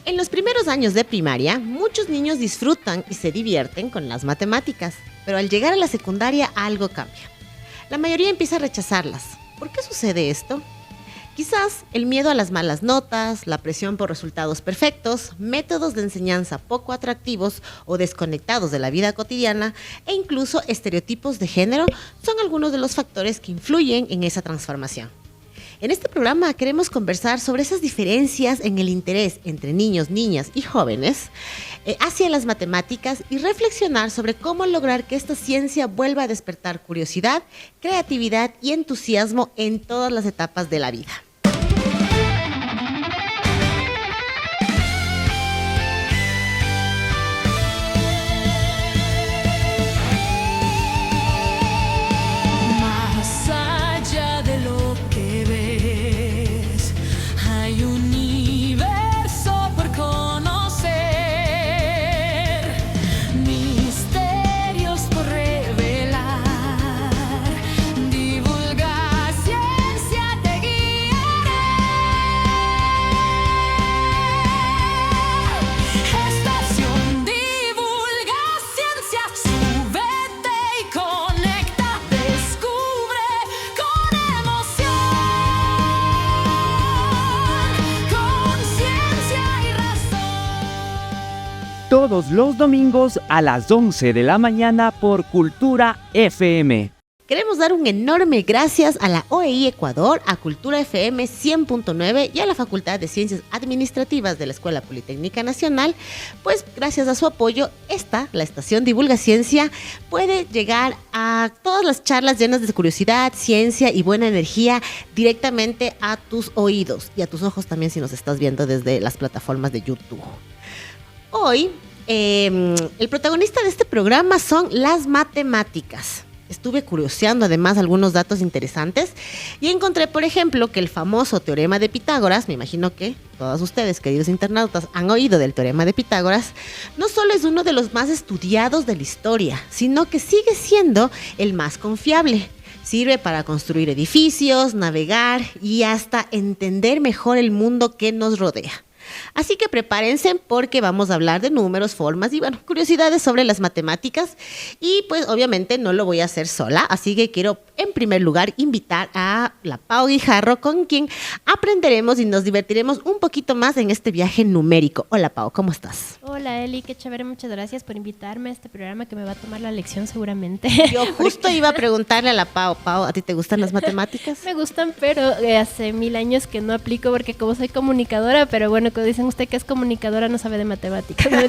En los primeros años de primaria, muchos niños disfrutan y se divierten con las matemáticas, pero al llegar a la secundaria algo cambia. La mayoría empieza a rechazarlas. ¿Por qué sucede esto? Quizás el miedo a las malas notas, la presión por resultados perfectos, métodos de enseñanza poco atractivos o desconectados de la vida cotidiana e incluso estereotipos de género son algunos de los factores que influyen en esa transformación. En este programa queremos conversar sobre esas diferencias en el interés entre niños, niñas y jóvenes hacia las matemáticas y reflexionar sobre cómo lograr que esta ciencia vuelva a despertar curiosidad, creatividad y entusiasmo en todas las etapas de la vida. Todos los domingos a las 11 de la mañana por Cultura FM. Queremos dar un enorme gracias a la OEI Ecuador, a Cultura FM 100.9 y a la Facultad de Ciencias Administrativas de la Escuela Politécnica Nacional, pues gracias a su apoyo, la estación Divulga Ciencia, puede llegar a todas las charlas llenas de curiosidad, ciencia y buena energía directamente a tus oídos y a tus ojos también si nos estás viendo desde las plataformas de YouTube. Hoy, el protagonista de este programa son las matemáticas. Estuve curioseando además algunos datos interesantes y encontré, por ejemplo, que el famoso teorema de Pitágoras, me imagino que todos ustedes, queridos internautas, han oído del teorema de Pitágoras, no solo es uno de los más estudiados de la historia, sino que sigue siendo el más confiable. Sirve para construir edificios, navegar y hasta entender mejor el mundo que nos rodea. Así que prepárense porque vamos a hablar de números, formas y curiosidades sobre las matemáticas y pues obviamente no lo voy a hacer sola, así que quiero en primer lugar invitar a la Pau Guijarro con quien aprenderemos y nos divertiremos un poquito más en este viaje numérico. Hola Pau, ¿cómo estás? Hola Eli, qué chévere, muchas gracias por invitarme a este programa que me va a tomar la lección seguramente. Yo justo iba a preguntarle a la Pau, ¿a ti te gustan las matemáticas? Me gustan, pero hace 1000 años que no aplico porque como soy comunicadora, pero bueno, cuando dicen usted que es comunicadora no sabe de matemáticas. No,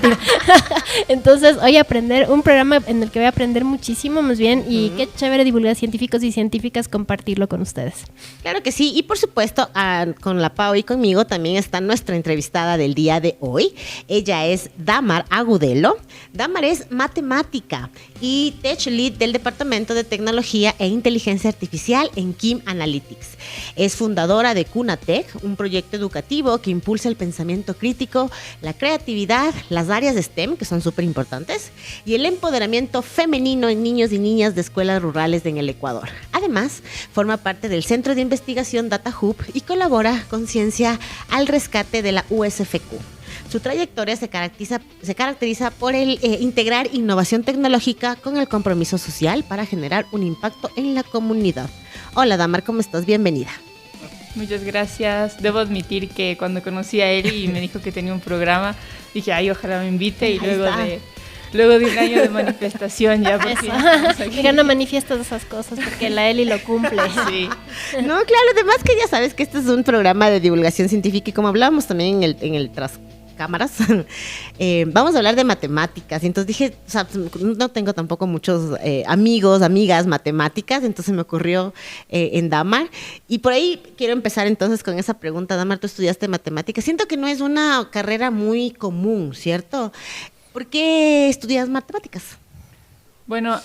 entonces hoy aprender un programa en el que voy a aprender muchísimo más bien y qué chévere divulgar científicos y científicas, compartirlo con ustedes. Claro que sí, y por supuesto con la Pau y conmigo también está nuestra entrevistada del día de hoy. Ella es Damar Agudelo. Damar es matemática y Tech Lead del Departamento de Tecnología e Inteligencia Artificial en Kim Analytics. Es fundadora de Cunatec, un proyecto educativo que impulsa el pensamiento crítico, la creatividad, las áreas de STEM, que son súper importantes, y el empoderamiento femenino en niños y niñas de escuelas rurales en el Ecuador. Además, forma parte del Centro de Investigación Data Hub y colabora con Ciencia al Rescate de la USFQ. Su trayectoria se caracteriza por el integrar innovación tecnológica con el compromiso social para generar un impacto en la comunidad. Hola Damar, ¿cómo estás? Bienvenida. Muchas gracias. Debo admitir que cuando conocí a él y me dijo que tenía un programa, dije, ay, ojalá me invite y luego de un año de manifestación ya por fin. Que no manifiestas esas cosas porque la Eli lo cumple. Sí. No, claro, además que ya sabes que este es un programa de divulgación científica y como hablábamos también en el tras cámaras, vamos a hablar de matemáticas. Y entonces dije, o sea, no tengo tampoco muchos amigos, amigas matemáticas, entonces me ocurrió en Damar. Y por ahí quiero empezar entonces con esa pregunta. Damar, tú estudiaste matemáticas. Siento que no es una carrera muy común, ¿cierto? ¿Por qué estudias matemáticas? Bueno,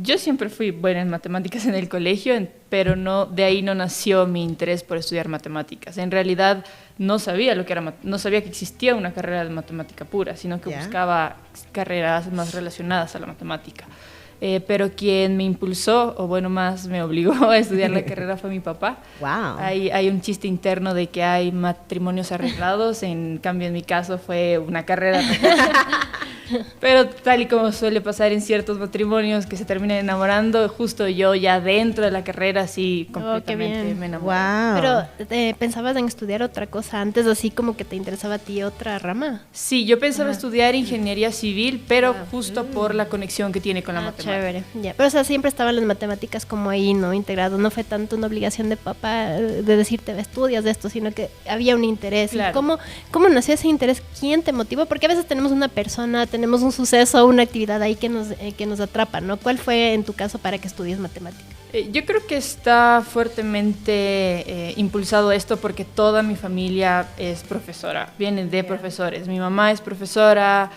yo siempre fui buena en matemáticas en el colegio, pero de ahí no nació mi interés por estudiar matemáticas. En realidad no sabía no sabía que existía una carrera de matemática pura, sino que buscaba carreras más relacionadas a la matemática. pero quien me impulsó, o bueno, más me obligó a estudiar la carrera fue mi papá. Wow. Hay un chiste interno de que hay matrimonios arreglados, en cambio en mi caso fue una carrera. Pero tal y como suele pasar en ciertos matrimonios que se terminan enamorando, justo yo ya dentro de la carrera sí completamente me enamoré. Wow. Pero ¿pensabas en estudiar otra cosa antes, así como que te interesaba a ti otra rama? Sí, yo pensaba estudiar ingeniería civil, pero justo por la conexión que tiene con la matemática. Chévere, ya. Pero o sea, siempre estaban las matemáticas como ahí, ¿no? Integrado. No fue tanto una obligación de papá de decirte estudias de esto, sino que había un interés. Claro. ¿Cómo nació ese interés? ¿Quién te motivó? Porque a veces tenemos una persona, tenemos un suceso, una actividad ahí que nos atrapa, ¿no? ¿Cuál fue en tu caso para que estudies matemáticas? Yo creo que está fuertemente impulsado esto porque toda mi familia es profesora, vienen de profesores. Mi mamá es profesora,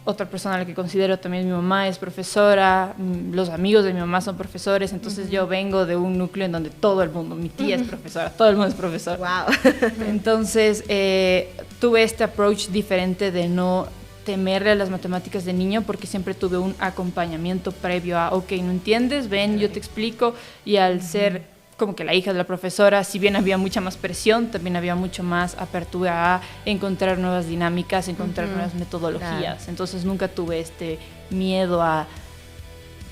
otra persona a la que considero también mi mamá es profesora, los amigos de mi mamá son profesores, entonces yo vengo de un núcleo en donde todo el mundo, mi tía es profesora, todo el mundo es profesor. Wow. Entonces tuve este approach diferente de no temerle a las matemáticas de niño porque siempre tuve un acompañamiento previo a, ok, no entiendes, ven, yo te explico, y al ser como que la hija de la profesora, si bien había mucha más presión, también había mucho más apertura a encontrar nuevas dinámicas, encontrar nuevas metodologías. Claro. Entonces nunca tuve este miedo a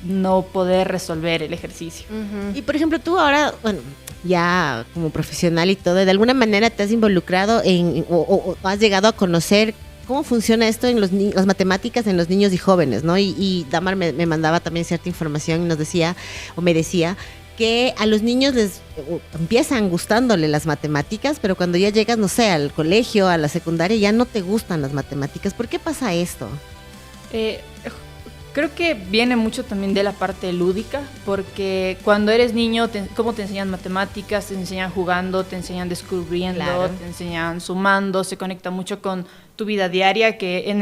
no poder resolver el ejercicio. Y por ejemplo, tú ahora, bueno, ya como profesional y todo, ¿de alguna manera te has involucrado o has llegado a conocer cómo funciona esto en las matemáticas en los niños y jóvenes, ¿no? Y Damar me mandaba también cierta información y nos decía, o me decía, que a los niños les empiezan gustándole las matemáticas, pero cuando ya llegas, no sé, al colegio, a la secundaria, ya no te gustan las matemáticas. ¿Por qué pasa esto? Creo que viene mucho también de la parte lúdica, porque cuando eres niño, ¿cómo te enseñan matemáticas? Te enseñan jugando, te enseñan descubriendo, claro, te enseñan sumando, se conecta mucho con tu vida diaria, que en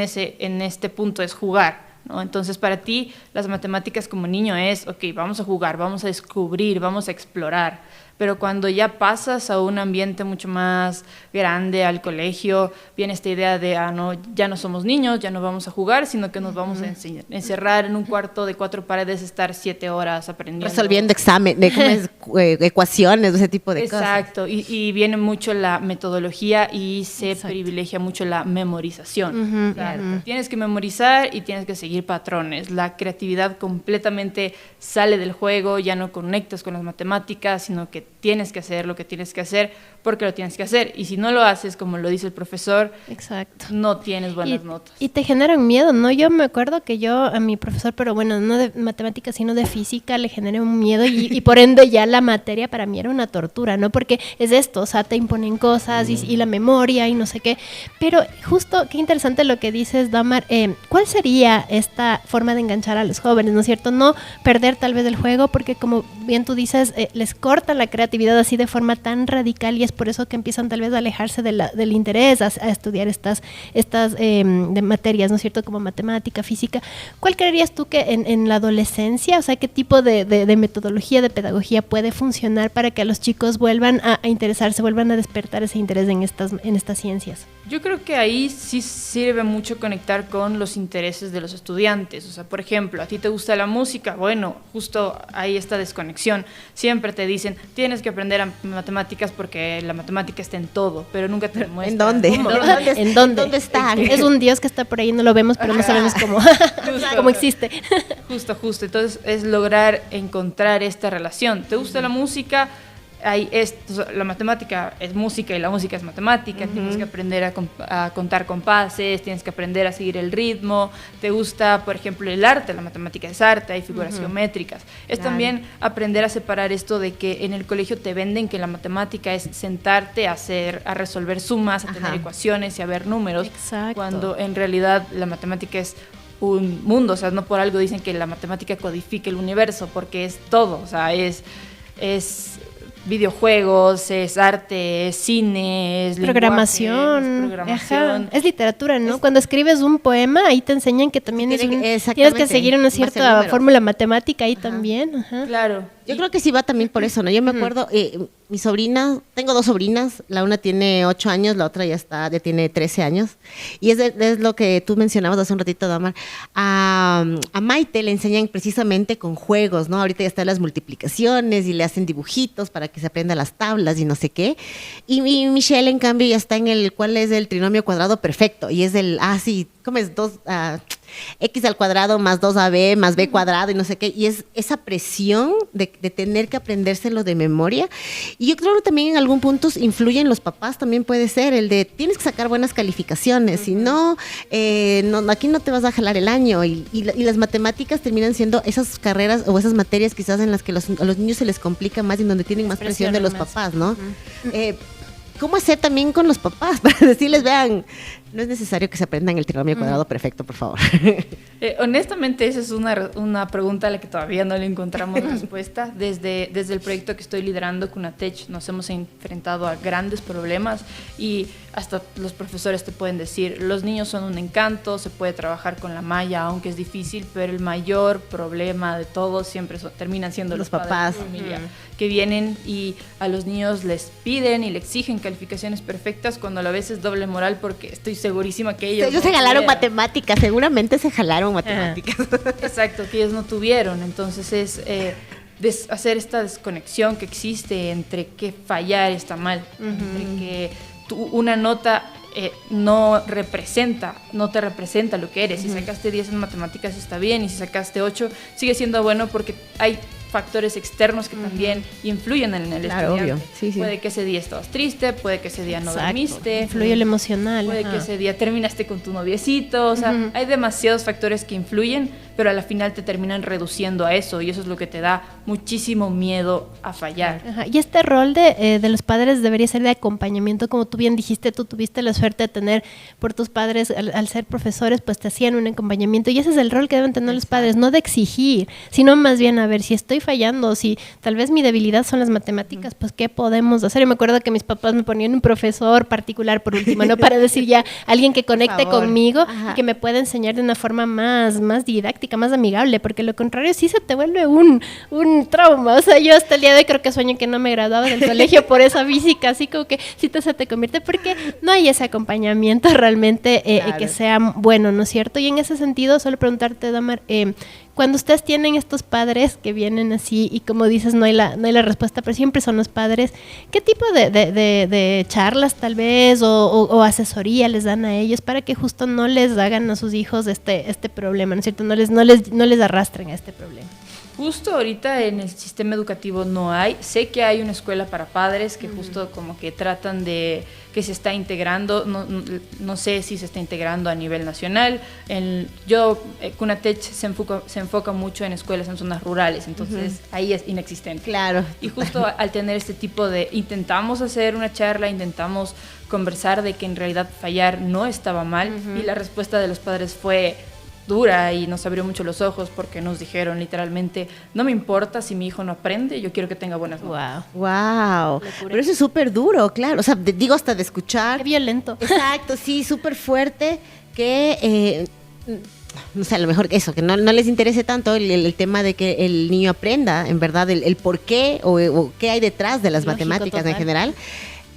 este punto es jugar, ¿no? Entonces para ti las matemáticas como niño es, ok, vamos a jugar, vamos a descubrir, vamos a explorar. Pero cuando ya pasas a un ambiente mucho más grande, al colegio, viene esta idea de, no, ya no somos niños, ya no vamos a jugar, sino que nos vamos a encerrar en un cuarto de 4 paredes, estar 7 horas aprendiendo. Resolviendo ecuaciones, ese tipo de cosas. Exacto, y viene mucho la metodología y se privilegia mucho la memorización. Claro. Tienes que memorizar y tienes que seguir patrones. La creatividad completamente sale del juego, ya no conectas con las matemáticas, sino que tienes que hacer lo que tienes que hacer porque lo tienes que hacer, y si no lo haces como lo dice el profesor, exacto, no tienes buenas notas. Y te generan miedo, ¿no? Yo me acuerdo que yo a mi profesor, pero bueno, no de matemáticas sino de física, le generé un miedo y por ende ya la materia para mí era una tortura, ¿no? Porque es esto, o sea, te imponen cosas y la memoria y no sé qué, pero justo qué interesante lo que dices, Damar. ¿Cuál sería esta forma de enganchar a los jóvenes, ¿no es cierto? No perder tal vez el juego, porque como bien tú dices, les corta la creatividad así de forma tan radical, y es por eso que empiezan tal vez a alejarse del interés a estudiar estas de materias, ¿no es cierto? Como matemática, física. ¿Cuál creerías tú que en la adolescencia, o sea, qué tipo de metodología, de pedagogía puede funcionar para que a los chicos vuelvan a interesarse, vuelvan a despertar ese interés en estas ciencias? Yo creo que ahí sí sirve mucho conectar con los intereses de los estudiantes. O sea, por ejemplo, ¿a ti te gusta la música? Bueno, justo ahí esta desconexión. Siempre te dicen, tienes que aprender matemáticas porque la matemática está en todo, pero nunca te muestran. ¿En dónde? ¿En dónde? ¿Dónde está? Es un Dios que está por ahí, no lo vemos, pero no sabemos cómo existe. Justo. Entonces es lograr encontrar esta relación. ¿Te gusta la música? La matemática es música y la música es matemática. Tienes que aprender a contar compases, tienes que aprender a seguir el ritmo. Te gusta, por ejemplo, el arte, la matemática es arte, hay figuras geométricas. Es también aprender a separar esto de que en el colegio te venden que la matemática es sentarte a resolver sumas, a tener ecuaciones y a ver números. Exacto. Cuando en realidad la matemática es un mundo, o sea, no por algo dicen que la matemática codifica el universo, porque es todo, o sea, es videojuegos, es arte, es cine, es programación. Ajá. Es literatura, ¿no? Cuando escribes un poema, ahí te enseñan que también tienes que seguir una cierta fórmula matemática ahí también. Ajá. Claro, Yo creo que sí va también por eso, ¿no? Yo me acuerdo, mi sobrina, tengo 2 sobrinas, la una tiene 8 años, la otra ya tiene 13 años, y es lo que tú mencionabas hace un ratito, Damar. A Maite le enseñan precisamente con juegos, ¿no? Ahorita ya están las multiplicaciones y le hacen dibujitos para que se aprenda las tablas y no sé qué. Y Michelle, en cambio, ya está en ¿cuál es el trinomio cuadrado perfecto? Y es ¿cómo es? X al cuadrado más 2AB más B cuadrado y no sé qué, y es esa presión de tener que aprendérselo de memoria. Y yo creo que también en algún punto influyen los papás, también puede ser el de tienes que sacar buenas calificaciones, si no, aquí no te vas a jalar el año, y las matemáticas terminan siendo esas carreras o esas materias quizás en las que a los niños se les complica más y donde tienen más presión de los papás, ¿no? ¿Cómo hacer también con los papás para decirles, vean, no es necesario que se aprendan el trinomio cuadrado perfecto, por favor? Honestamente, esa es una pregunta a la que todavía no le encontramos respuesta. Desde el proyecto que estoy liderando, Cunatech, nos hemos enfrentado a grandes problemas y hasta los profesores te pueden decir, los niños son un encanto, se puede trabajar con la malla, aunque es difícil, pero el mayor problema de todos siempre terminan siendo los papás de familia, que vienen y a los niños les piden y le exigen calificaciones perfectas, cuando a la vez es doble moral, porque estoy segurísima que ellos se jalaron matemáticas, seguramente se jalaron matemáticas. Exacto, que ellos no tuvieron. Entonces es hacer esta desconexión que existe entre que fallar está mal, entre que una nota no te representa lo que eres. Si sacaste 10 en matemáticas está bien, y si sacaste 8 sigue siendo bueno, porque hay factores externos que también influyen en el estudiante. Obvio. Sí. Puede que ese día estabas triste, puede que ese día no dormiste. Influye el emocional. Puede que ese día terminaste con tu noviecito. O sea, hay demasiados factores que influyen, pero a la final te terminan reduciendo a eso, y eso es lo que te da muchísimo miedo a fallar. Y este rol de los padres debería ser de acompañamiento, como tú bien dijiste, tú tuviste la suerte de tener por tus padres, al ser profesores, pues te hacían un acompañamiento, y ese es el rol que deben tener los padres, no de exigir, sino más bien, a ver, si estoy fallando, si tal vez mi debilidad son las matemáticas, pues ¿qué podemos hacer? Yo me acuerdo que mis papás me ponían un profesor particular por último, ¿no? Para decir ya, alguien que conecte conmigo y que me pueda enseñar de una forma más didáctica, más amigable, porque lo contrario sí se te vuelve un trauma. O sea, yo hasta el día de hoy creo que sueño que no me graduaba del colegio por esa física, así como que sí se te convierte, porque no hay ese acompañamiento realmente que sea bueno, ¿no es cierto? Y en ese sentido, solo preguntarte, Damar, cuando ustedes tienen estos padres que vienen así y como dices, no hay la respuesta, pero siempre son los padres, ¿qué tipo de charlas tal vez o asesoría les dan a ellos para que justo no les hagan a sus hijos este problema, ¿no es cierto? No les arrastren a este problema. Justo ahorita en el sistema educativo no hay. Sé que hay una escuela para padres que justo como que tratan de que se está integrando, no sé si se está integrando a nivel nacional. Cunatech se enfoca mucho en escuelas en zonas rurales, entonces ahí es inexistente. Claro. Y justo al tener este tipo intentamos hacer una charla, intentamos conversar de que en realidad fallar no estaba mal, y la respuesta de los padres fue dura y nos abrió mucho los ojos, porque nos dijeron literalmente, no me importa si mi hijo no aprende, yo quiero que tenga buenas notas. Wow. Pero eso es súper duro, claro. O sea, digo, hasta de escuchar. Qué violento. Exacto, sí, súper fuerte, que no sé, a lo mejor eso, que no les interese tanto el tema de que el niño aprenda, en verdad, el por qué o qué hay detrás de las matemáticas en general.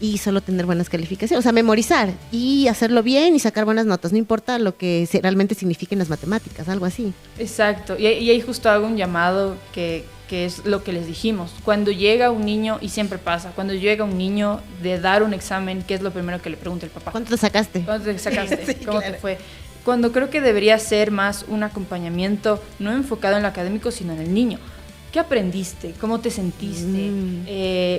Y solo tener buenas calificaciones, o sea, memorizar y hacerlo bien y sacar buenas notas, no importa lo que realmente signifiquen las matemáticas, algo así. Exacto, y ahí justo hago un llamado que es lo que les dijimos. Cuando llega un niño, y siempre pasa, cuando llega un niño de dar un examen, ¿qué es lo primero que le pregunta el papá? ¿Cuánto te sacaste? ¿Cuánto te sacaste? Sí, ¿Cómo te fue? Cuando creo que debería ser más un acompañamiento, no enfocado en lo académico, sino en el niño. ¿Qué aprendiste? ¿Cómo te sentiste?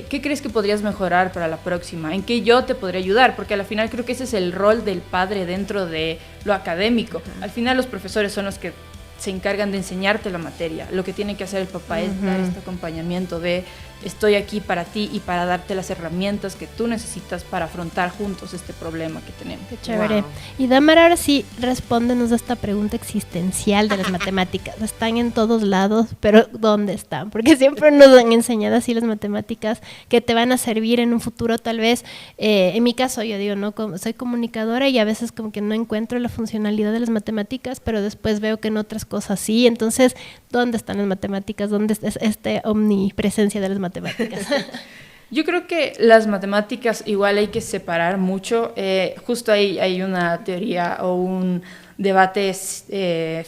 ¿Qué crees que podrías mejorar para la próxima? ¿En qué yo te podría ayudar? Porque al final creo que ese es el rol del padre dentro de lo académico. Al final los profesores son los que se encargan de enseñarte la materia. Lo que tiene que hacer el papá es dar este acompañamiento de estoy aquí para ti y para darte las herramientas que tú necesitas para afrontar juntos este problema que tenemos. Qué chévere. Wow. Y Damar, ahora sí, respóndenos a esta pregunta existencial de las matemáticas. Están en todos lados, pero ¿dónde están? Porque siempre nos han enseñado así las matemáticas que te van a servir en un futuro tal vez. En mi caso, yo digo, ¿no? Soy comunicadora y a veces como que no encuentro la funcionalidad de las matemáticas, pero después veo que en otras cosas sí. Entonces, ¿dónde están las matemáticas? ¿Dónde está esta omnipresencia de las matemáticas? Yo creo que las matemáticas igual hay que separar mucho. Justo ahí hay una teoría o un debate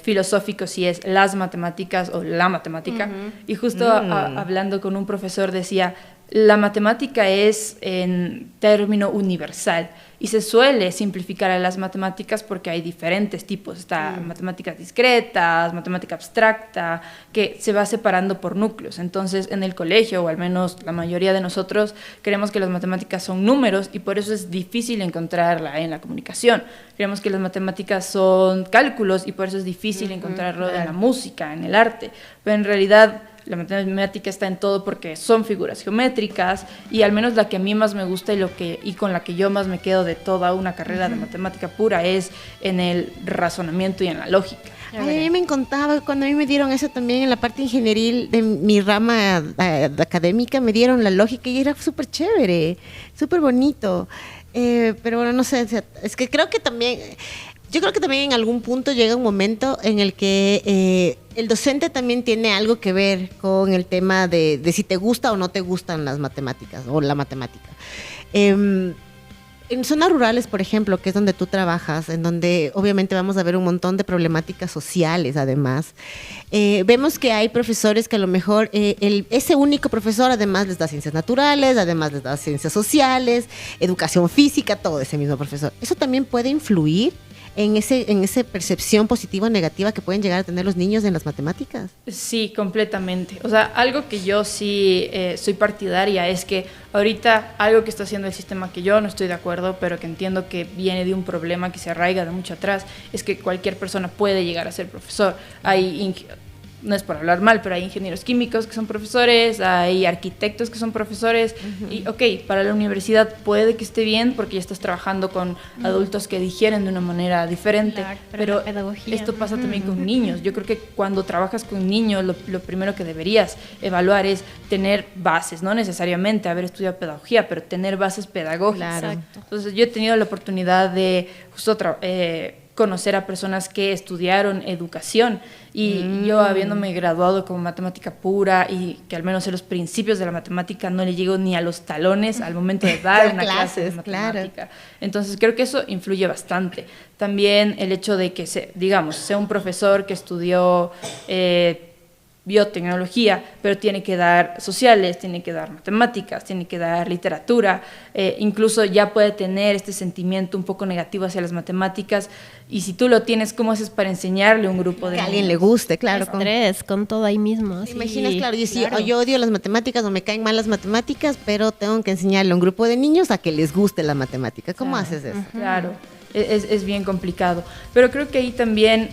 filosófico si es las matemáticas o la matemática. Y justo hablando con un profesor decía, la matemática es en término universal y se suele simplificar a las matemáticas porque hay diferentes tipos. Está matemáticas discretas, matemática abstracta, que se va separando por núcleos. Entonces, en el colegio, o al menos la mayoría de nosotros, creemos que las matemáticas son números y por eso es difícil encontrarla en la comunicación. Creemos que las matemáticas son cálculos y por eso es difícil encontrarlo en la música, en el arte. Pero en realidad la matemática está en todo porque son figuras geométricas y al menos la que a mí más me gusta y con la que yo más me quedo de toda una carrera de matemática pura es en el razonamiento y en la lógica. Ay, a mí me encantaba cuando a mí me dieron eso también en la parte ingenieril de mi rama académica, me dieron la lógica y era súper chévere, súper bonito. Pero bueno, no sé, es que creo que también... Yo creo que también en algún punto llega un momento en el que el docente también tiene algo que ver con el tema de si te gusta o no te gustan las matemáticas o la matemática. En zonas rurales, por ejemplo, que es donde tú trabajas, en donde obviamente vamos a ver un montón de problemáticas sociales además, vemos que hay profesores que a lo mejor ese único profesor además les da ciencias naturales, además les da ciencias sociales, educación física, todo ese mismo profesor. Eso también puede influir en esa percepción positiva o negativa que pueden llegar a tener los niños en las matemáticas. Sí, completamente. O sea, algo que yo sí soy partidaria es que ahorita algo que está haciendo el sistema que yo no estoy de acuerdo, pero que entiendo que viene de un problema que se arraiga de mucho atrás, es que cualquier persona puede llegar a ser profesor. No es por hablar mal, pero hay ingenieros químicos que son profesores, hay arquitectos que son profesores, y para la universidad puede que esté bien porque ya estás trabajando con adultos que digieren de una manera diferente, Claro, pero la pedagogía. esto pasa también con niños. Yo creo que cuando trabajas con niños, lo primero que deberías evaluar es tener bases, no necesariamente haber estudiado pedagogía, pero tener bases pedagógicas. Claro. Exacto. Entonces yo he tenido la oportunidad de justo conocer a personas que estudiaron educación y yo habiéndome graduado como matemática pura y que al menos en los principios de la matemática no le llego ni a los talones al momento de dar una clase de matemática. Claro. Entonces creo que eso influye bastante. También el hecho de que sea un profesor que estudió biotecnología, pero tiene que dar sociales, tiene que dar matemáticas, tiene que dar literatura, incluso ya puede tener este sentimiento un poco negativo hacia las matemáticas, y si tú lo tienes, ¿cómo haces para enseñarle a un grupo de Que a niños? alguien le guste, claro. Estrés, con todo ahí mismo. ¿Te imaginas? Claro, yo odio las matemáticas o me caen mal las matemáticas, pero tengo que enseñarle a un grupo de niños a que les guste la matemática. ¿Cómo haces eso? Claro, es bien complicado, pero creo que ahí también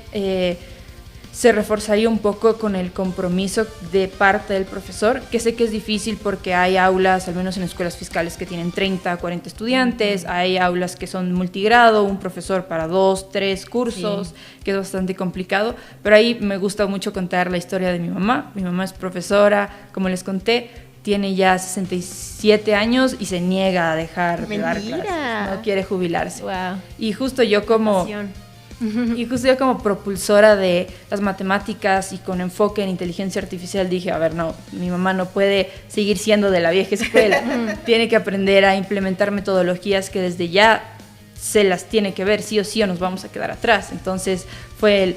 se reforzaría un poco con el compromiso de parte del profesor, que sé que es difícil porque hay aulas, al menos en escuelas fiscales, que tienen 30, 40 estudiantes, hay aulas que son multigrado, un profesor para 2, 3 cursos, que es bastante complicado, pero ahí me gusta mucho contar la historia de mi mamá. Mi mamá es profesora, como les conté, tiene ya 67 años y se niega a dejar de dar clases, no quiere jubilarse. Wow. Y justo yo como propulsora de las matemáticas y con enfoque en inteligencia artificial dije, a ver, no, mi mamá no puede seguir siendo de la vieja escuela, tiene que aprender a implementar metodologías que desde ya se las tiene que ver sí o sí o nos vamos a quedar atrás. Entonces fue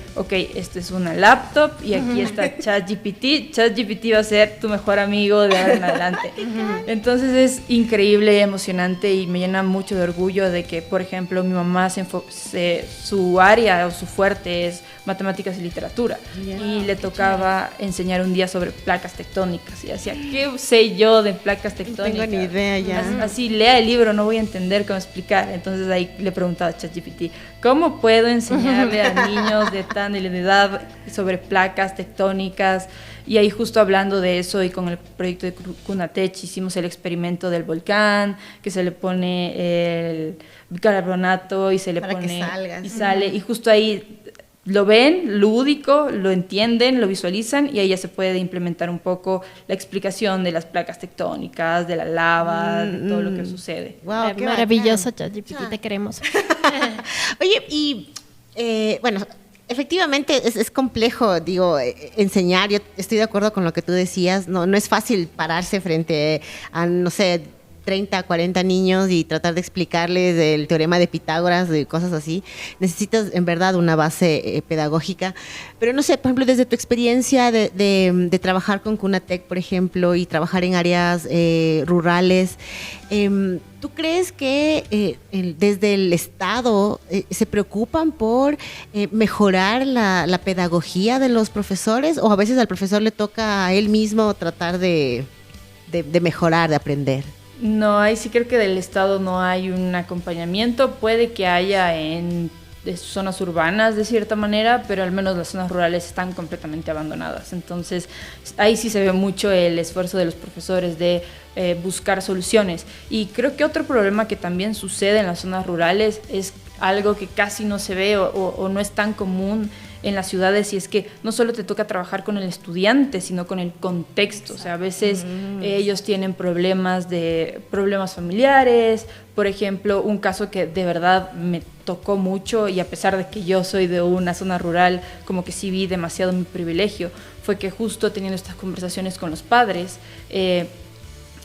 esto es una laptop y aquí está ChatGPT. ChatGPT va a ser tu mejor amigo de ahora en adelante. Entonces es increíble, emocionante y me llena mucho de orgullo de que, por ejemplo, mi mamá su área o su fuerte es matemáticas y literatura. Y le tocaba enseñar un día sobre placas tectónicas. Y decía, ¿qué sé yo de placas tectónicas? No tengo ni idea ya. Así lea el libro, no voy a entender cómo explicar. Entonces ahí le preguntaba a ChatGPT, ¿cómo puedo enseñarle a niños de tan edad sobre placas tectónicas? Y ahí justo hablando de eso y con el proyecto de Cunatech hicimos el experimento del volcán, que se le pone el bicarbonato y se le para pone que salga, y sale, y justo ahí lo ven, lúdico, lo entienden, lo visualizan y ahí ya se puede implementar un poco la explicación de las placas tectónicas, de la lava, de todo lo que sucede. Wow, qué maravilloso, bacán. ChatGPT, te queremos. Oye, y bueno, efectivamente es complejo, digo, enseñar. Yo estoy de acuerdo con lo que tú decías. No es fácil pararse frente a, no sé, 30, 40 niños y tratar de explicarles el teorema de Pitágoras, de cosas así. Necesitas en verdad una base pedagógica. Pero no sé, por ejemplo, desde tu experiencia de trabajar con Cunatech, por ejemplo, y trabajar en áreas rurales, ¿tú crees que desde el Estado se preocupan por mejorar la pedagogía de los profesores, o a veces al profesor le toca a él mismo tratar de mejorar, de aprender? No, ahí sí creo que del Estado no hay un acompañamiento. Puede que haya en zonas urbanas de cierta manera, pero al menos las zonas rurales están completamente abandonadas. Entonces ahí sí se ve mucho el esfuerzo de los profesores de buscar soluciones. Y creo que otro problema que también sucede en las zonas rurales es algo que casi no se ve o no es tan común en las ciudades, y es que no solo te toca trabajar con el estudiante, sino con el contexto. O sea, a veces ellos tienen problemas familiares. Por ejemplo, un caso que de verdad me tocó mucho, y a pesar de que yo soy de una zona rural, como que sí vi demasiado mi privilegio, fue que justo teniendo estas conversaciones con los padres,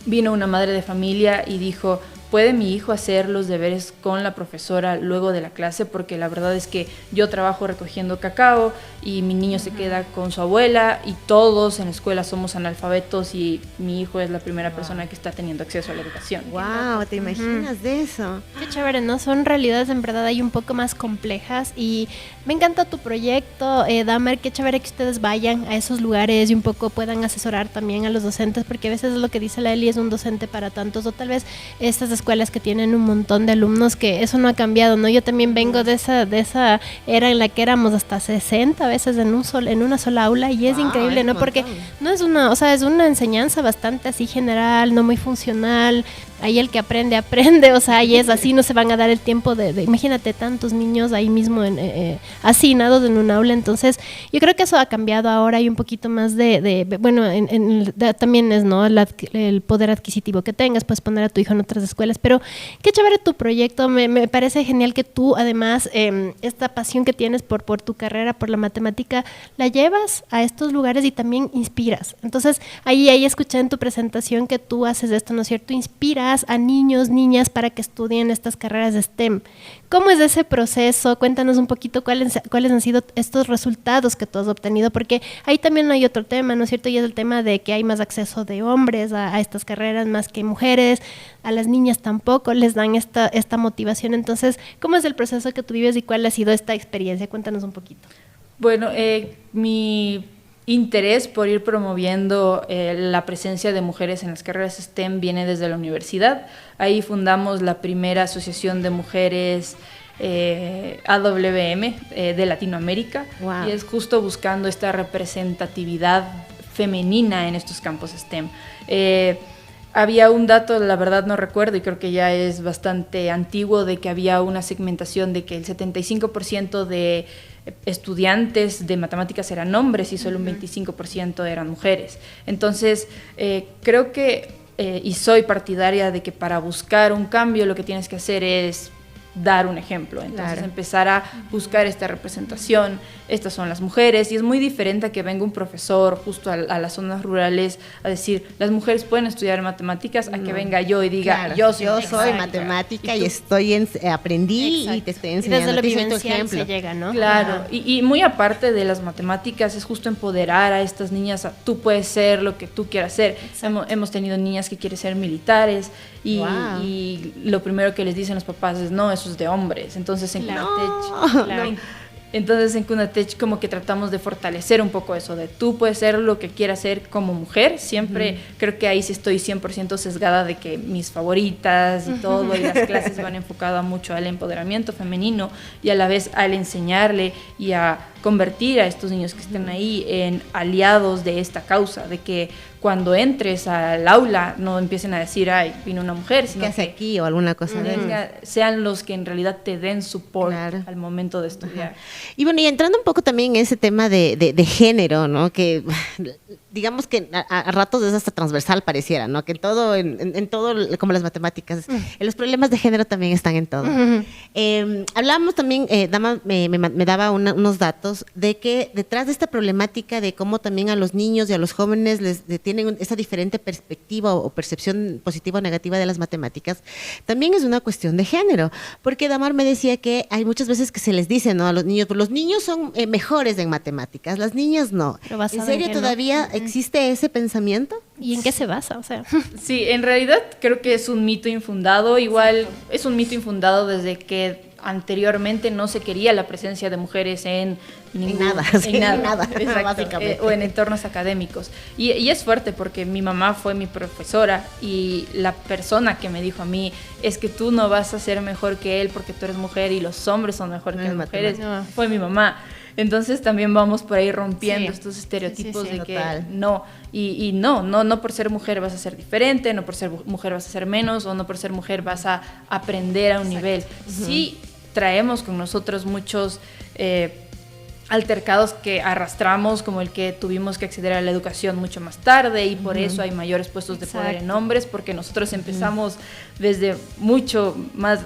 vino una madre de familia y dijo: ¿puede mi hijo hacer los deberes con la profesora luego de la clase? Porque la verdad es que yo trabajo recogiendo cacao y mi niño se queda con su abuela y todos en la escuela somos analfabetos y mi hijo es la primera persona que está teniendo acceso a la educación. Wow, ¿te imaginas de eso? Qué chévere, ¿no? Son realidades en verdad ahí un poco más complejas, y me encanta tu proyecto, Damer. Qué chévere que ustedes vayan a esos lugares y un poco puedan asesorar también a los docentes, porque a veces es lo que dice la Eli, es un docente para tantos, o tal vez estas escuelas que tienen un montón de alumnos, que eso no ha cambiado, ¿no? Yo también vengo de esa era en la que éramos hasta 60 veces en una sola aula, y es increíble, ¿no? Porque no es una, o sea, es una enseñanza bastante así general, no muy funcional. Ahí el que aprende, o sea, ahí es así, no se van a dar el tiempo de imagínate, tantos niños ahí mismo hacinados en un aula. Entonces yo creo que eso ha cambiado ahora, hay un poquito más bueno, también es, ¿no?, el poder adquisitivo que tengas, puedes poner a tu hijo en otras escuelas, pero qué chévere tu proyecto, me parece genial que tú además esta pasión que tienes por tu carrera, por la matemática, la llevas a estos lugares y también inspiras. Entonces ahí escuché en tu presentación que tú haces esto, ¿no es cierto? Inspiras a niños, niñas para que estudien estas carreras de STEM. ¿Cómo es ese proceso? Cuéntanos un poquito cuáles han sido estos resultados que tú has obtenido, porque ahí también hay otro tema, ¿no es cierto? Y es el tema de que hay más acceso de hombres a estas carreras más que mujeres, a las niñas tampoco les dan esta motivación. Entonces, ¿cómo es el proceso que tú vives y cuál ha sido esta experiencia? Cuéntanos un poquito. Bueno, mi interés por ir promoviendo la presencia de mujeres en las carreras STEM viene desde la universidad. Ahí fundamos la primera asociación de mujeres AWM de Latinoamérica. Wow. Y es justo buscando esta representatividad femenina en estos campos STEM. Había un dato, la verdad no recuerdo, y creo que ya es bastante antiguo, de que había una segmentación de que el 75% de estudiantes de matemáticas eran hombres y solo un 25% eran mujeres. Entonces, creo que, y soy partidaria de que para buscar un cambio lo que tienes que hacer es dar un ejemplo. Entonces, claro, empezar a buscar esta representación. Estas son las mujeres, y es muy diferente a que venga un profesor justo a las zonas rurales a decir, las mujeres pueden estudiar matemáticas, a que venga yo y diga, claro, yo soy matemática y aprendí. Exacto. Y te estoy enseñando. Y desde lo vivencial se llega, ¿no? Claro, y muy aparte de las matemáticas, es justo empoderar a estas niñas, tú puedes ser lo que tú quieras ser. Hemos tenido niñas que quieren ser militares, y lo primero que les dicen los papás es, no, eso es de hombres. Entonces en Cunatech, Entonces en Cunatech como que tratamos de fortalecer un poco eso, de tú puedes ser lo que quieras ser como mujer, siempre creo que ahí sí estoy 100% sesgada de que mis favoritas y todo, y las clases van enfocadas mucho al empoderamiento femenino y a la vez al enseñarle y a convertir a estos niños que estén ahí en aliados de esta causa, de que cuando entres al aula no empiecen a decir, ay, vino una mujer, sino ¿qué hace que aquí? O alguna cosa de eso. sean los que en realidad te den support Claro. al momento de estudiar. Y bueno, y entrando un poco también en ese tema de género, ¿no? Que digamos que a ratos es hasta transversal pareciera, ¿no? Que en todo, como las matemáticas, los problemas de género también están en todo. Hablábamos también, Dama me daba unos datos de que detrás de esta problemática de cómo también a los niños y a los jóvenes tienen esa diferente perspectiva o percepción positiva o negativa de las matemáticas, también es una cuestión de género, porque Damar me decía que hay muchas veces que se les dice, ¿no? A los niños, pues los niños son mejores en matemáticas, las niñas no. Pero basado ¿En serio en qué, no? todavía existe ese pensamiento? ¿Y en qué se basa? O sea, Sí, en realidad creo que es un mito infundado, igual es un mito infundado desde que anteriormente no se quería la presencia de mujeres en nada, sí, en en nada, exacto, básicamente. o en entornos académicos. Y es fuerte porque mi mamá fue mi profesora y la persona que me dijo a mí es que tú no vas a ser mejor que él porque tú eres mujer y los hombres son mejor que las mujeres, matemáticas. fue mi mamá. Entonces también vamos por ahí rompiendo Sí. estos estereotipos Sí, sí, de que total. no, y no por ser mujer vas a ser diferente, no por ser mujer vas a ser menos, o no por ser mujer vas a aprender a un nivel. Sí traemos con nosotros muchos altercados que arrastramos, como el que tuvimos que acceder a la educación mucho más tarde y por eso hay mayores puestos de poder en Exacto. hombres, porque nosotros empezamos desde mucho más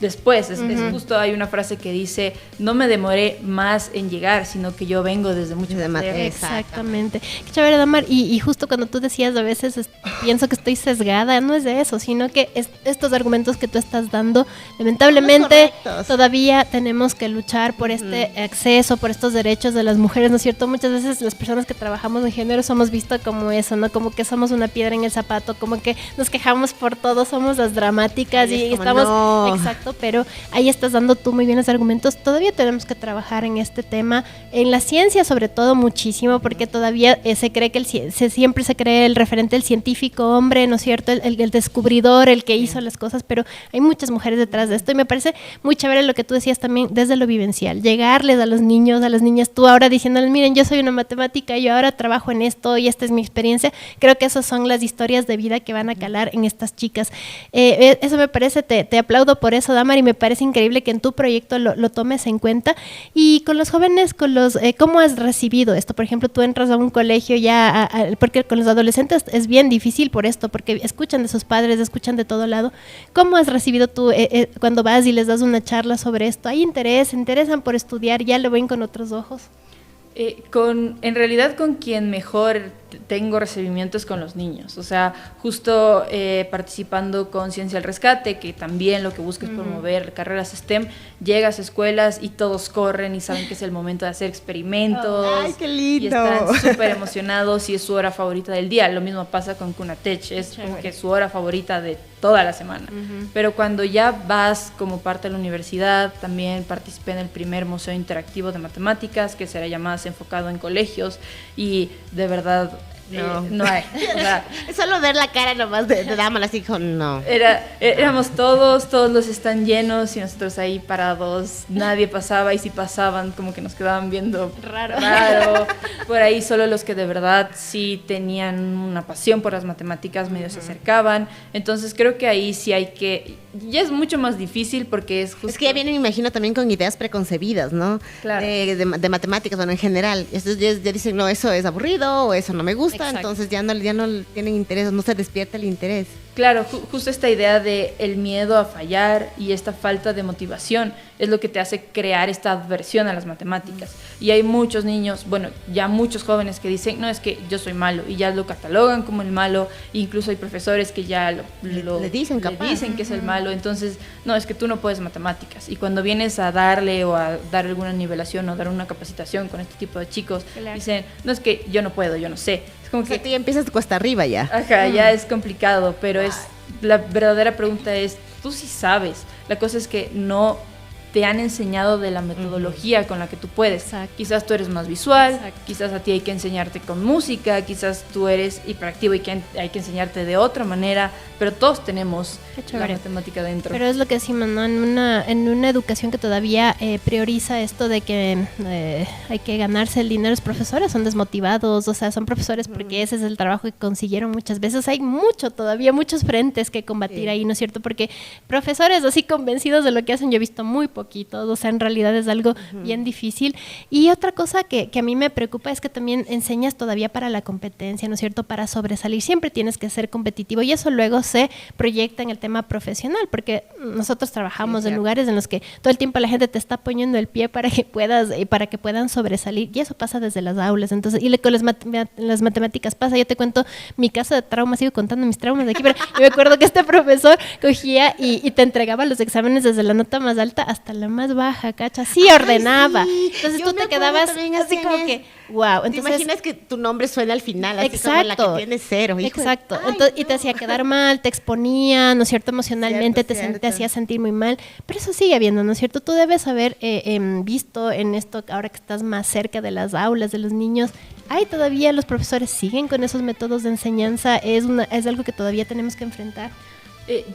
después. Es justo, hay una frase que dice, no me demoré más en llegar, sino que yo vengo desde mucho Desde más más- lejos. exactamente. Qué chévere, Damar. Y justo cuando tú decías, a veces pienso que estoy sesgada, no es de eso, sino que estos argumentos que tú estás dando, lamentablemente, Son correctos. todavía tenemos que luchar por este acceso, por estos derechos de las mujeres, ¿no es cierto? Muchas veces las personas que trabajamos en género somos vistos como eso, ¿no? Como que somos una piedra en el zapato, como que nos quejamos por todo, somos las dramáticas Y es y como, estamos... no. Exacto, pero ahí estás dando tú muy bien los argumentos. Todavía tenemos que trabajar en este tema, en la ciencia sobre todo muchísimo, porque todavía se cree que siempre se cree el referente del científico hombre, ¿no es cierto? El descubridor, el que hizo las cosas, pero hay muchas mujeres detrás de esto y me parece muy chévere lo que tú decías también desde lo vivencial, llegarles a los niños, a las niñas, tú ahora diciéndoles, miren, yo soy una matemática, yo ahora trabajo en esto y esta es mi experiencia. Creo que esas son las historias de vida que van a calar en estas chicas. Eso me parece, te aplaudo por eso, Damar, y me parece increíble que en tu proyecto lo tomes en cuenta. Y con los jóvenes, ¿cómo has recibido esto? Por ejemplo, tú entras a un colegio ya, porque con los adolescentes es bien difícil por esto, porque escuchan de sus padres, escuchan de todo lado. ¿Cómo has recibido tú cuando vas y les das una charla sobre esto? ¿Hay interés? ¿Se interesan por estudiar? ¿Ya lo ven con otros ojos? En realidad con quien mejor tengo recibimientos con los niños, o sea, justo participando con Ciencia al Rescate, que también lo que busca es promover carreras STEM, llegas a escuelas y todos corren y saben que es el momento de hacer experimentos. ¡Ay, qué lindo! Y están súper emocionados y es su hora favorita del día. Lo mismo pasa con Cunatech, es como que su hora favorita de toda la semana. Pero cuando ya vas como parte de la universidad, también participé en el primer Museo Interactivo de Matemáticas, que será ya más enfocado en colegios, y de verdad no hay. O sea, Solo ver la cara nomás de Dama, así con no. éramos todos los están llenos y nosotros ahí parados, nadie pasaba y si pasaban como que nos quedaban viendo raro. Por ahí solo los que de verdad sí tenían una pasión por las matemáticas medio se acercaban. Entonces creo que ahí sí hay que, ya es mucho más difícil porque es justo... Es que ya vienen, me imagino, también con ideas preconcebidas, ¿no? Claro. De matemáticas, bueno, en general. Entonces ya dicen, no, eso es aburrido o eso no me gusta, Exacto. entonces ya no tienen interés, no se despierta el interés. Claro, justo esta idea de el miedo a fallar y esta falta de motivación es lo que te hace crear esta aversión a las matemáticas. Y hay muchos niños, bueno, ya muchos jóvenes que dicen, no, es que yo soy malo, y ya lo catalogan como el malo, incluso hay profesores que ya Le dicen que es el malo, entonces, no, es que tú no puedes matemáticas. Y cuando vienes a darle o a dar alguna nivelación o dar una capacitación con este tipo de chicos, Claro. dicen, no, es que yo no puedo, yo no sé. Es como O sea, que tú ya empiezas cuesta arriba ya. ajá, ya es complicado, pero es la verdadera pregunta es, tú sí sabes. La cosa es que no te han enseñado de la metodología con la que tú puedes. Exacto. Quizás tú eres más visual, Exacto. quizás a ti hay que enseñarte con música, quizás tú eres hiperactivo y que hay que enseñarte de otra manera, pero todos tenemos Qué la chévere. matemática dentro. Pero es lo que decimos, ¿no? En una educación que todavía prioriza esto de que hay que ganarse el dinero, los profesores son desmotivados, o sea, son profesores porque ese es el trabajo que consiguieron muchas veces. Hay todavía muchos frentes que combatir ahí, ¿no es cierto? Porque profesores así convencidos de lo que hacen, yo he visto muy poquitos, o sea, en realidad es algo bien difícil. Y otra cosa que a mí me preocupa es que también enseñas todavía para la competencia, ¿no es cierto? Para sobresalir, siempre tienes que ser competitivo y eso luego se proyecta en el tema profesional, porque nosotros trabajamos en lugares en los que todo el tiempo la gente te está poniendo el pie para que puedan sobresalir, y eso pasa desde las aulas. Entonces, y con las matemáticas pasa. Yo te cuento mi caso de trauma, sigo contando mis traumas de aquí, pero yo me acuerdo que este profesor cogía y te entregaba los exámenes desde la nota más alta hasta la más baja, ¿cacha? Sí, ordenaba. Sí. Entonces Yo tú me te acuerdo quedabas también así hacían como eso. que, wow. ¿Te Entonces, imaginas que tu nombre suena al final? Así exacto. como la que tiene 0. Hijo de- Exacto. Ay, Entonces, y no. te hacía quedar mal, te exponía, ¿no es cierto? Emocionalmente Cierto. te hacía sentir muy mal. Pero eso sigue habiendo, ¿no es cierto? Tú debes haber visto en esto, ahora que estás más cerca de las aulas, de los niños, hay todavía los profesores siguen con esos métodos de enseñanza. Es algo que todavía tenemos que enfrentar.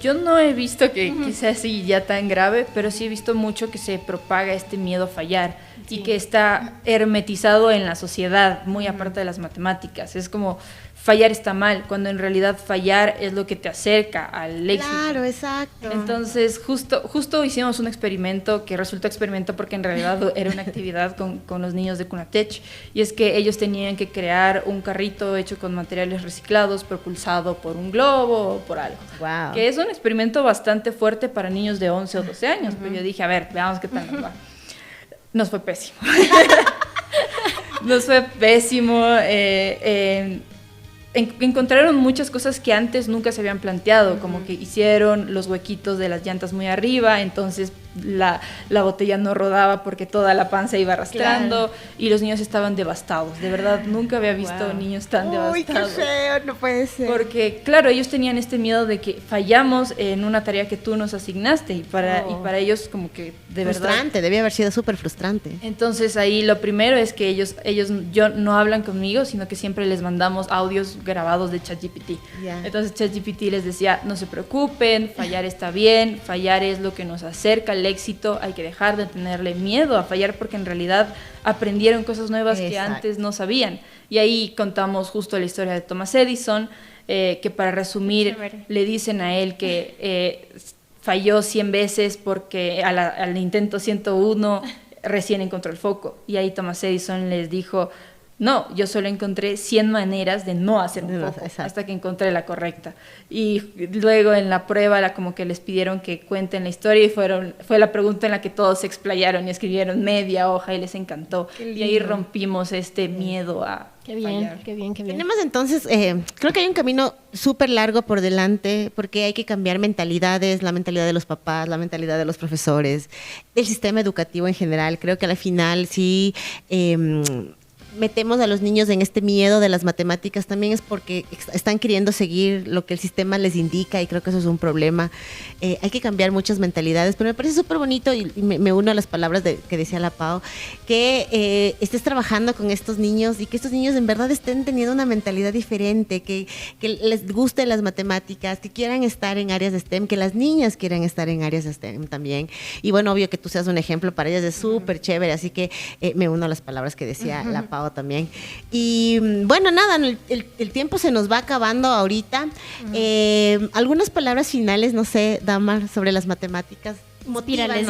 Yo no he visto que sea así ya tan grave, pero sí he visto mucho que se propaga este miedo a fallar y que está hermetizado en la sociedad, muy aparte de las matemáticas. Es como fallar está mal, cuando en realidad fallar es lo que te acerca al éxito. Claro, exacto. Entonces, justo hicimos un experimento que resultó experimento porque en realidad era una actividad con los niños de Cunatech, y es que ellos tenían que crear un carrito hecho con materiales reciclados, propulsado por un globo o por algo. Wow. Que es un experimento bastante fuerte para niños de 11 o 12 años, pero yo dije, a ver, veamos qué tal nos va. Nos fue pésimo. Nos fue pésimo. Encontraron muchas cosas que antes nunca se habían planteado, como que hicieron los huequitos de las llantas muy arriba, entonces la botella no rodaba porque toda la panza iba arrastrando, y los niños estaban devastados. De verdad, nunca había visto niños tan Uy, qué devastados. feo, no puede ser. Porque, claro, ellos tenían este miedo de que fallamos en una tarea que tú nos asignaste, y para ellos como que de verdad... Frustrante, debía haber sido súper frustrante. Entonces ahí lo primero es que ellos no hablan conmigo, sino que siempre les mandamos audios grabados de ChatGPT. Ya. Entonces ChatGPT les decía, no se preocupen, fallar está bien, fallar es lo que nos acerca al éxito, hay que dejar de tenerle miedo a fallar porque en realidad aprendieron cosas nuevas que Exacto. antes no sabían. Y ahí contamos justo la historia de Thomas Edison, que para resumir Chévere. le dicen a él que falló 100 veces porque al intento 101 recién encontró el foco. Y ahí Thomas Edison les dijo, no, yo solo encontré 100 maneras de no hacer un foco hasta que encontré la correcta. Y luego en la prueba como que les pidieron que cuenten la historia y fue la pregunta en la que todos se explayaron y escribieron media hoja y les encantó. Y ahí rompimos este miedo a Qué bien, fallar. qué bien, qué bien. Tenemos entonces, creo que hay un camino súper largo por delante porque hay que cambiar mentalidades, la mentalidad de los papás, la mentalidad de los profesores, el sistema educativo en general. Creo que al final sí metemos a los niños en este miedo de las matemáticas también es porque están queriendo seguir lo que el sistema les indica y creo que eso es un problema. Hay que cambiar muchas mentalidades, pero me parece súper bonito y me uno a las palabras que decía la Pau, que estés trabajando con estos niños y que estos niños en verdad estén teniendo una mentalidad diferente, que les gusten las matemáticas, que quieran estar en áreas de STEM, que las niñas quieran estar en áreas de STEM también. Y bueno, obvio que tú seas un ejemplo para ellas, es súper chévere, así que me uno a las palabras que decía la Pau también. Y bueno, nada, el tiempo se nos va acabando ahorita. Algunas palabras finales, no sé, Damar, sobre las matemáticas. Inspírales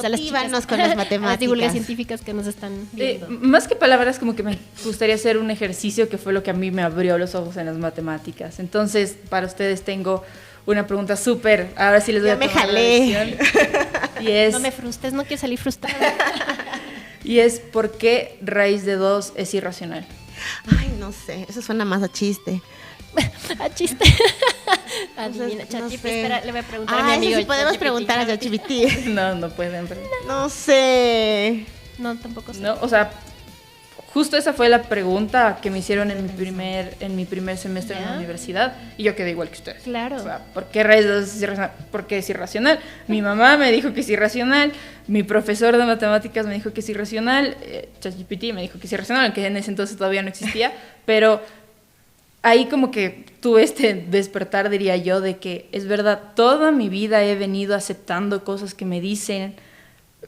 a las chicas, con las a las matemáticas. divulgas científicas que nos están viendo. Más que palabras, como que me gustaría hacer un ejercicio que fue lo que a mí me abrió los ojos en las matemáticas. Entonces, para ustedes tengo una pregunta súper, ahora sí les voy Ya a me tomar la jalé. decisión. Y es, No me frustres, no quiero salir frustrada. y es ¿por qué raíz de 2 es irracional? Ay, no sé, eso suena más a chiste. Chiste. Adivina, No ChatGPT, sé. espera, le voy a preguntar a mi Ah, amigo. eso sí podemos ChatGPT. preguntar a ChatGPT. No pueden. Pero, No sé. No, tampoco sé. no, o sea, justo esa fue la pregunta que me hicieron en mi primer semestre en la universidad y yo quedé igual que ustedes. Claro. O sea, ¿por qué raíz es irracional? Porque es irracional. Mi mamá me dijo que es irracional, mi profesor de matemáticas me dijo que es irracional, ChatGPT me dijo que es irracional, aunque en ese entonces todavía no existía, pero ahí como que tuve este despertar, diría yo, de que es verdad, toda mi vida he venido aceptando cosas que me dicen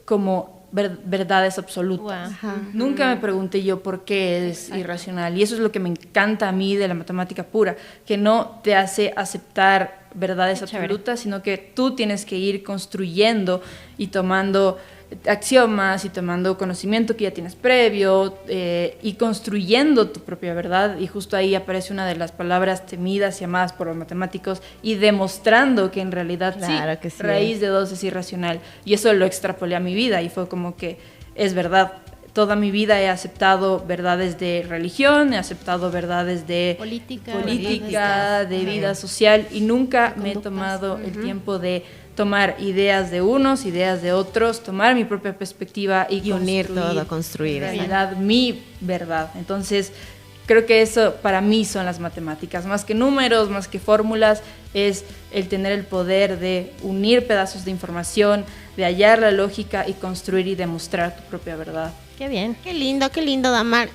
como verdades absolutas. Wow. Nunca me pregunté yo por qué es irracional. Y eso es lo que me encanta a mí de la matemática pura, que no te hace aceptar verdades absolutas, sino que tú tienes que ir construyendo y tomando axiomas y tomando conocimiento que ya tienes previo y construyendo tu propia verdad. Y justo ahí aparece una de las palabras temidas y amadas por los matemáticos y demostrando que en realidad Claro que sí. raíz de 2 es irracional. Y eso lo extrapolé a mi vida y fue como que es verdad. Toda mi vida he aceptado verdades de religión, he aceptado verdades de política, de vida social y nunca me he tomado el tiempo de tomar ideas de unos, ideas de otros, tomar mi propia perspectiva y unir todo, construir. En realidad mi verdad. Entonces, creo que eso para mí son las matemáticas, más que números, más que fórmulas, es el tener el poder de unir pedazos de información, de hallar la lógica y construir y demostrar tu propia verdad. Qué bien. Qué lindo, Damar.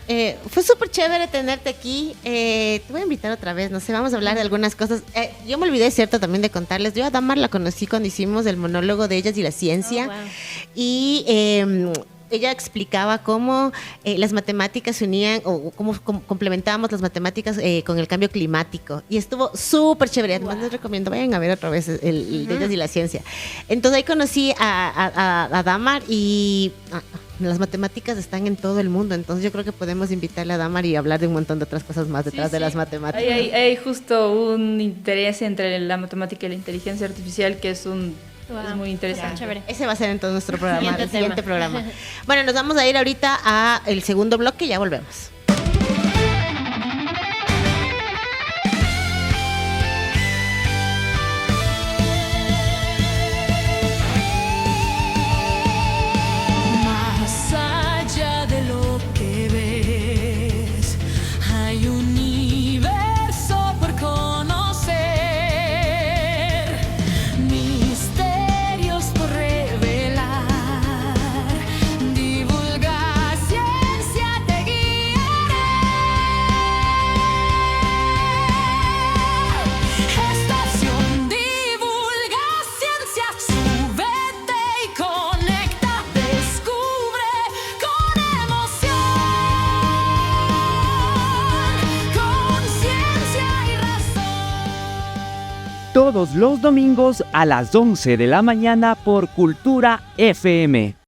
Fue súper chévere tenerte aquí. Te voy a invitar otra vez, no sé, vamos a hablar de algunas cosas. Yo me olvidé, cierto, también de contarles. Yo a Damar la conocí cuando hicimos el monólogo de Ellas y la Ciencia. Oh, wow. Y ella explicaba cómo las matemáticas se unían o cómo complementábamos las matemáticas con el cambio climático. Y estuvo súper chévere. Además, les recomiendo, vayan a ver otra vez el de Ellas y la Ciencia. Entonces ahí conocí a Damar y las matemáticas están en todo el mundo. Entonces yo creo que podemos invitarle a Damar y hablar de un montón de otras cosas más detrás de las matemáticas. Hay justo un interés entre la matemática y la inteligencia artificial que es muy interesante. Chévere. Ese va a ser entonces nuestro programa, Siguiente el siguiente tema. programa. Bueno, nos vamos a ir ahorita a el segundo bloque y ya volvemos. Más allá de lo que ves, hay un universo por conocer, misterios por revelar. Divulga ciencia, te guiará. Estación Divulga Ciencia, súbete y conecta, descubre con emoción, con ciencia y razón. Todos los domingos a las 11 de la mañana por Cultura FM.